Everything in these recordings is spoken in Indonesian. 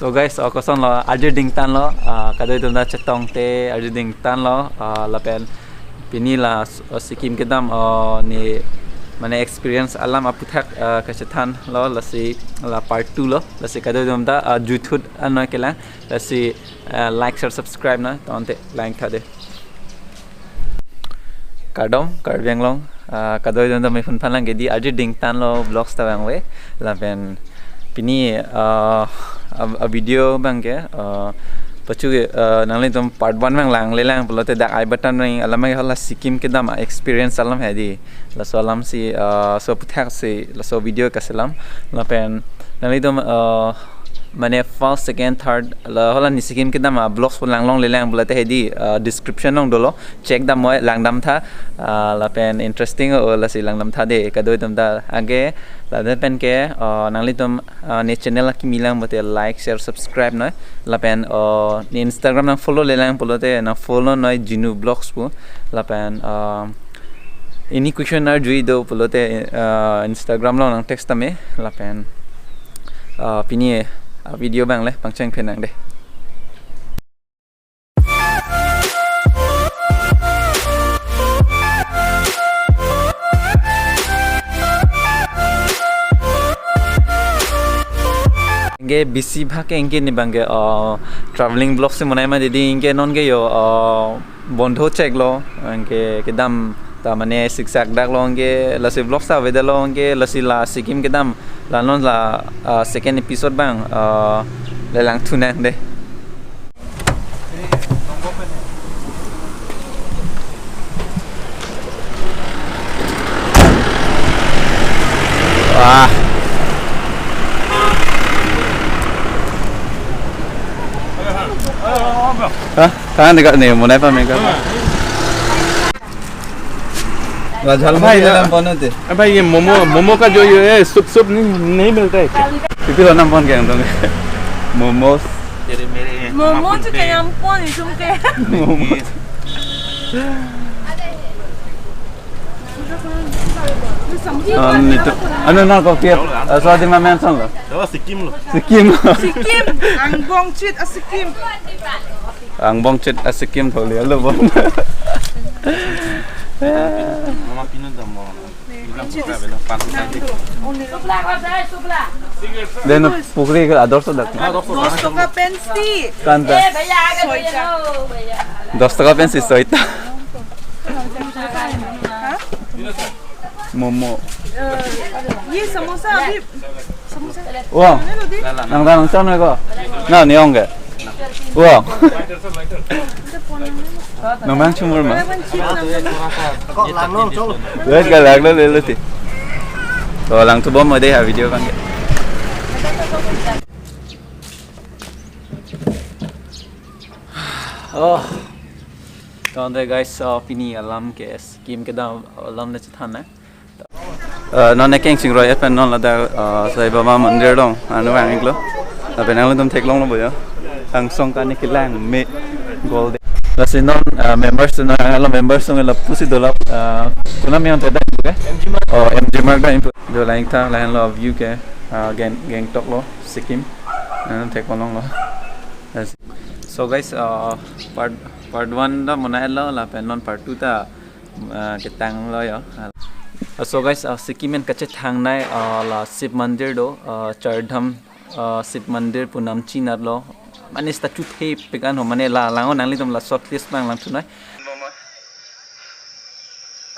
So guys, ako son lo arjir ding tan lo kadoi tum da chetong te arjir ding tan lo la pen pini la sikim kedam ni mane experience alam aputhak kasathan lo la si la part 2 lo la si kadoi tum da juthut anoi kela la si like share subscribe na tonte like thade kadom karbyang long kadoi tum da mai phun phalang ge di arjir ding tan lo vlogs ta bang we la pen pini a video bang ke pachu nang tum part 1 bang lang le lang pelote dak I button ring alam ai hala sikim ke dam experience alam hedi la so alam si so puthak si la so video kaselam la pen nang tum mane first second third la hala ni sikim ke dam blogs lang long le lang pelote hedi description nong dolo check dam moi lang dam tha la pen interesting o la si lang dam tha de kadoi tum da age la pen ke nangli tum ni channel ki milang bote like share subscribe na la pen ni Instagram nang follow le lang polote na follow noi jinu blogs pu la pen ini questionnaire jui do polote Instagram lo nang text tame la pen pini video bang le pangcheng phenang de bisi bhake engke ni bange traveling blog se monai ma dedi engke non ge yo bondho check lo engke kedam ta mane siksak dak lo engke la se blog sa veda lo engke la si la sikim kedam la non la second episode bang le lang tunan de wah kalian dekat nih mau naik apa mereka? Gajal भाई नाम कौन है? भाई ये मोमो का जो ये सूप नहीं मिलता है क्या? पिपी लो नाम कौन क्या है मोमो मोमो तो क्या नाम कौन है तुमके? Momo ano na ko kaya sa di mamen sang lo Sikkim low sikim Sikkim, ang bong chit a Sikkim. ang bong chit asikim tholi lo bon mama pinun da mo then pukri ke ador so dak Dos toka pensi. kanta 10 taka pensi soita momo ये समोसा अभी wow nang nang chon này ko na ni ong ke wow nang mang chumur ma đấy cái lạc đó lên thì rồi lần thứ 4 ở đây là video con oh còn đây guys pini alam ke skim ke da alam na chhan na non keng sing roi pen non la da sai baba mandir dong anu ang iklo apen ang tum thek long lo boyo ang song kan ki lang me gold la sinon members no ang members ng la pusi dolap kuna mi on da ke mg mark da do lang ta lang lo view ke gang tok lo sikim ang thek long lo so guys part 1 da mona lo la pen non part 2 ta ketang lo yo so guys sikimen kache thangnai la sip mandir do chardham sip mandir punam chinar lo mane statue the pegan ho mane la lango nangli tom la short list bang lang thunai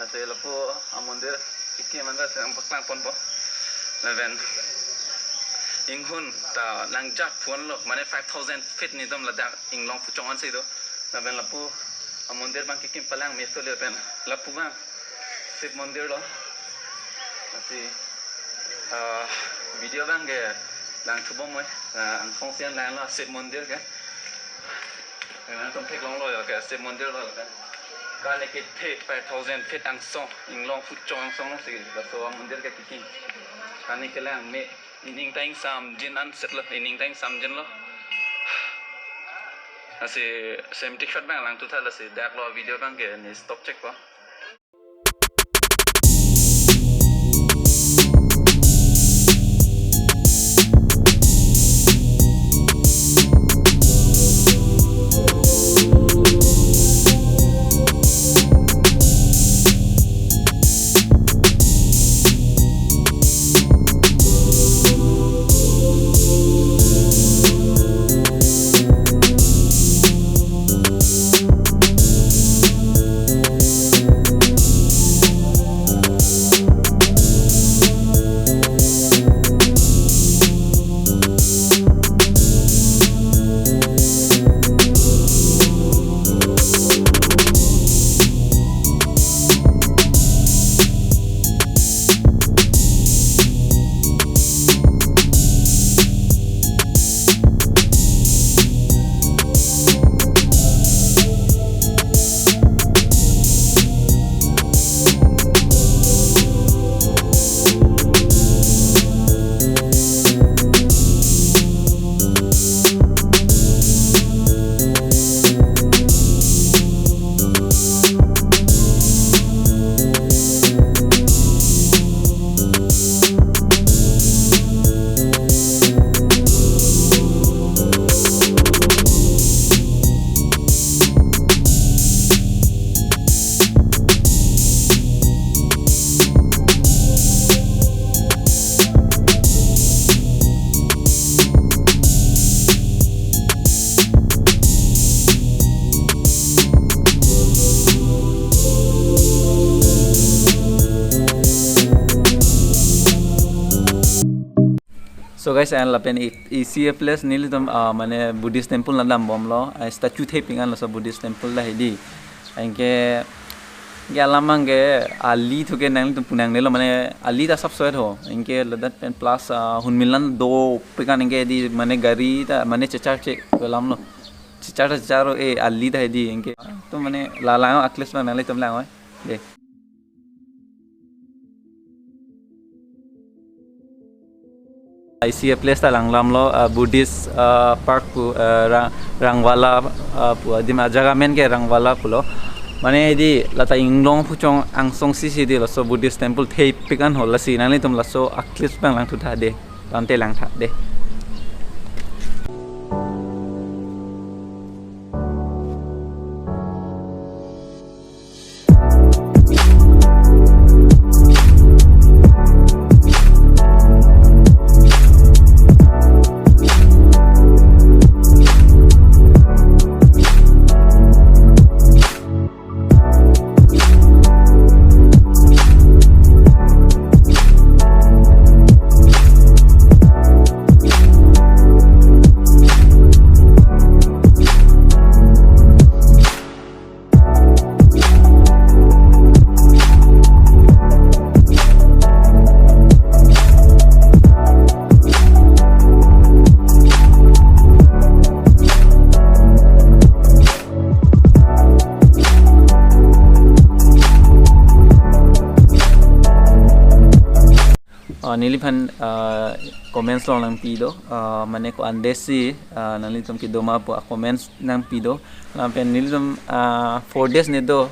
ate la po amondir sikim mandar sang pasang pon po leven inghun ta langjak phon lo mane 5000 feet ni tom la da inglong pu chongan sei do leven la po amondir bang kikim palang me so le pen la pu bang sip mandir loasi video bang ke lang thubom moi ang fongsian lang lo sip mandir ke ang tom thek long lo ke sip mandir lo ka ka ne ke the 5000 feet ang song inglong fu chong song lo si la so mandir ke kiking ka ne ke lang me ining tang sam jin an set lo ining tang sam jin lo asi sem t-shirt bang lang tu tha la si dak lo video bang ke ni stop check ko So guys, and lapen isi place nili tom mane Buddhist temple na dam bom lo statue the pingan lo so Buddhist temple la hidi anke galamang ge ali thuke nang tum punang nelo mane ali ta sab soet ho anke ladat pen plus hun milan do pingan anke di mane gari ta mane chachar che lam lo chachar e ali ta hidi anke to mane la la akles ma nang le tom la oi de I see a place talang lamlo Buddhist park pu rangwala pu adim jaga men ke rangwala pulo mane di lata inglong puchong angsong sisi di laso Buddhist temple thei pikan hol lasi nang tum laso aklis bang lang thu tha de lante lang tha de niliphan comments lo nang pido mane ko andesi nang litom ki doma po comments nang pido lampen nilitom 4 days ne do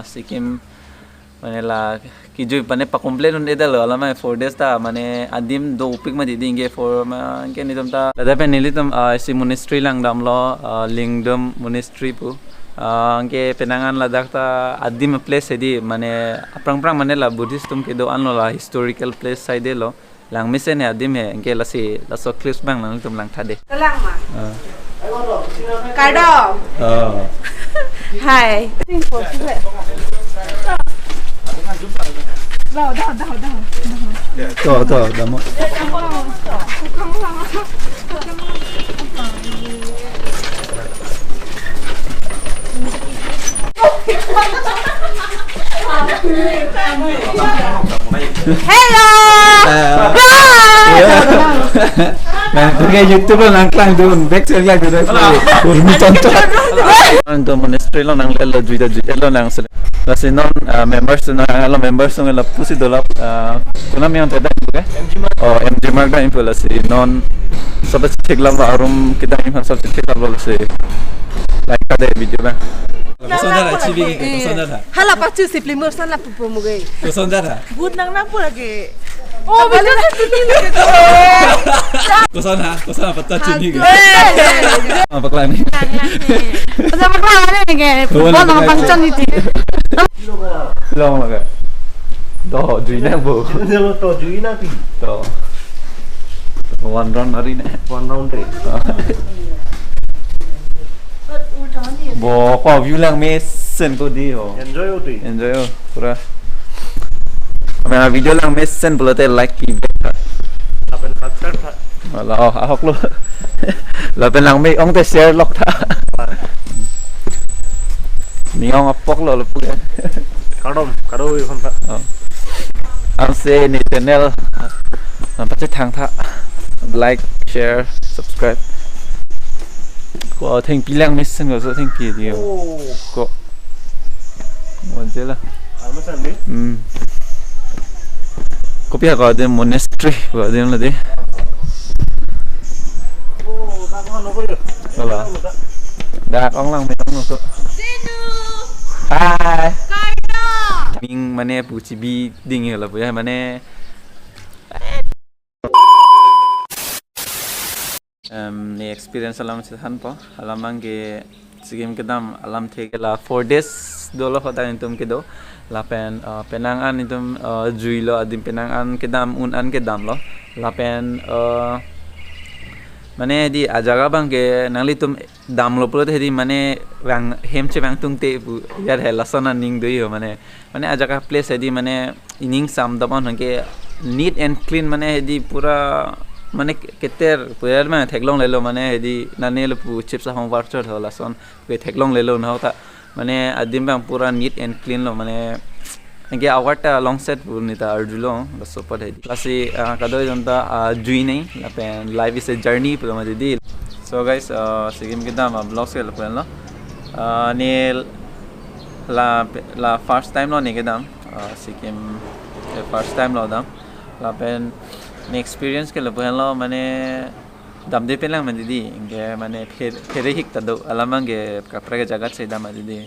sikim mane la ki joi pane pa complete ne dalo lama 4 days ta mane adim do upik ma didinge for ma ke nitom ta da pen nilitom si monastery lang dam lo lingdom monastery pu angke penangan ladak ta adim place edi mane aprang mane la Buddhist tum ke do anlo la historical place side lo lang misen he adim he angke la si la so clips bang lang tum lang thade Lang ma. Kado. Hai. to damo Hello. nah kayak YouTube nang klang dun back sel lagi dun urmi tonton ando monastery lo nang lelo juita lo nang lasi non members no alo members no la pusi dolap kuna mi ante dan buke oh MG Mark da info lasi non sobat ceklam arum kita info sobat ceklam lo lasi like ada video bang Kosondara cibi ke kosondara. Hala pacu si primor sana pupomuge. Kosondara. Bud nang napu lagi. Oh, betul Kosondara patah cibi ke. apa klan ni Sama kelas ni ke. Bud nang pangcon itu. long lagi do juina bu Kalau to juina pi, to one round hari ni one round deh. bo ko view lang mesen ko di ho Enjoy uti. enjoy ho pura मैं video lang mesen बोलते like ki Apa yang subscribe tak? lo ahok lo là bên lang mấy ông te share lok tha mi ông apok lo lo pura Kado ikon tak. ang se ni channel pache thang tha like share subscribe ko theng pilang mesen ko so theng pi dio Oh, ko mo jela apa sandi? Kopi ako din monastery ko din la de Oh, tak mana kau ya? wala da ong lang may ong ko hi ming mane pu chi bi ding la pu ya mane ni experience alam han po alamang ke sigim kedam alam theke la 4 days dolo hota intum ke do la pen penangan intum juilo adim penangan kedam unan kedam lo la pen mane di ajaga bang ke nangli tum dam lo pulo di mane wang hemche wang tung te bu yar hela sona ning do yo mane ajaga place di mane ining sam daban ke neat and clean mane di pura মানে কেতেৰ পুয়াৰ মানে থেকলং লেলো মানে হেদি নানেল পু chips Hong বাৰচৰ হলাসন কে থেকলং লেলো নহতা মানে আদিম বাং পুরা নিট এন্ড ক্লিন লো মানে একে আৱাৰটা লং সেট বুনিতা আৰজুলো সপত হেদি লাসি কাদৈ জনতা জুই নাই লাপেন লাইফ ইজ এ জার্নি পুরা মে দি সো গাইস সিকিম के दाम ब्लॉग्स के लपन लो ने la first time lo ne ke dam Sikkim first time लो दाम लापेन ने एक्सपीरियंस के लपन लो माने दाम दे पेलांग मन दीदी इनके माने फेरे हिक तदो अलामंगे कपड़ा के जगह से दाम दीदी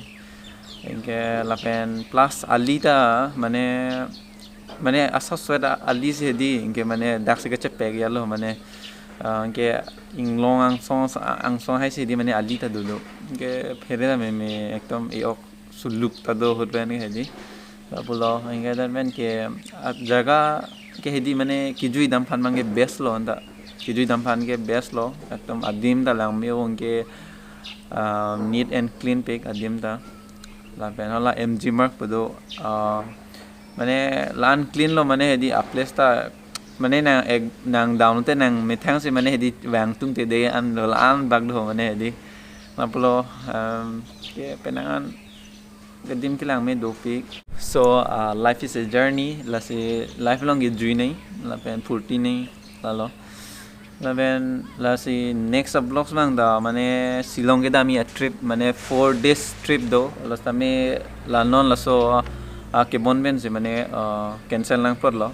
इनके लापेन प्लस अलीता माने असस स्वेदा अली से दी इनके माने दाक से के पेग यालो माने इनके इंगलोंग आंसों है से दी माने अली ता दुलो इनके फेरे दा में एकदम इok सुलुक तदो होत बने है दी पुलो इनके दरमियान के जगह के हेदी माने किजुई दाम फान मांगे बेस्ट लो अंदा किजुई दाम फान के बेस्ट लो एकदम अदीम दा लांग में उनके नीट एंड क्लीन पेक अदीम दा लापेन होला एमजी मार्क पदो माने लान क्लीन लो माने हेदी अपलेस ता माने ना एक नांग डाउन ते नांग मेथांग से माने हेदी वांग तुंग ते दे अन लान बाग दो माने हेदी पुलो के पेनांgan गदिम के लांग में दो pick so life is a journey lasi life long is journey lapen फुर्ती नहीं लालो लापेन लासी next blogs mang da mane Shillong ke dami a trip mane 4 days trip do lasta me lanon laso ke bonben se mane cancel lang porlo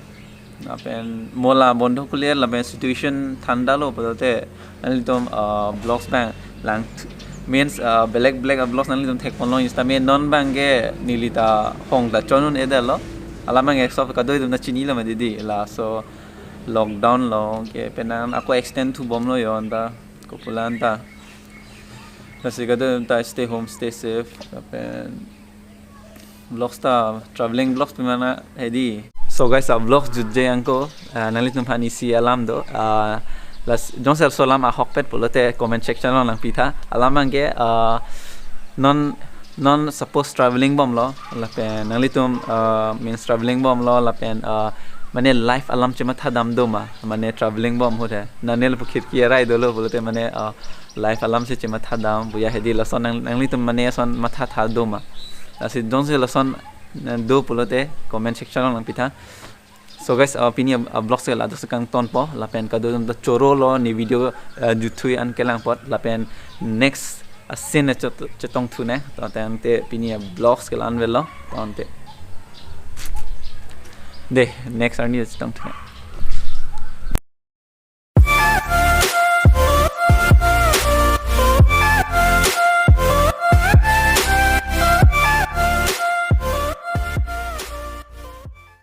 lapen mola bondho clear lapen situation thanda lo podote nali tom blocks bang lang means black blocks nali tom thek ponlo insta me non bange nilita hong da chonun edalo alamang exop kadoi dum na chini la madidi la so lockdown lo ke penan ako extend to bom lo yon ta ko pulan ta kasi kadoi ta stay home stay safe pen vlogs ta traveling vlogs pimana hedi so guys vlogs judje anko nali tum pani si alam do las jonsel solam a hokpet polote comment section lo lang pita alamang ke non suppose traveling bom lo lapen nali tum means traveling bom lo lapen माने लाइफ अलाम चे मथा दाम दो मा माने ट्रैवलिंग बम हो रे ननेल पुखिर की राय दोलो बोलते माने लाइफ अलाम से चे मथा दाम बुया हेदी लसन नंगली तुम माने सन मथा था दो मा असी दोन से लसन दो बोलते कमेंट सेक्शन में पिथा सो गाइस पिनी ब्लॉग से ला दस कंग टन पो लापेन का दो द चोरो लो नि वीडियो जुथुई अन केलांग पत लापेन नेक्स्ट सिन चतोंग थुने तो ते पिनी ब्लॉग्स के लान वेलो तोंते दे नेक्स्ट आर्नी चतोंग थुने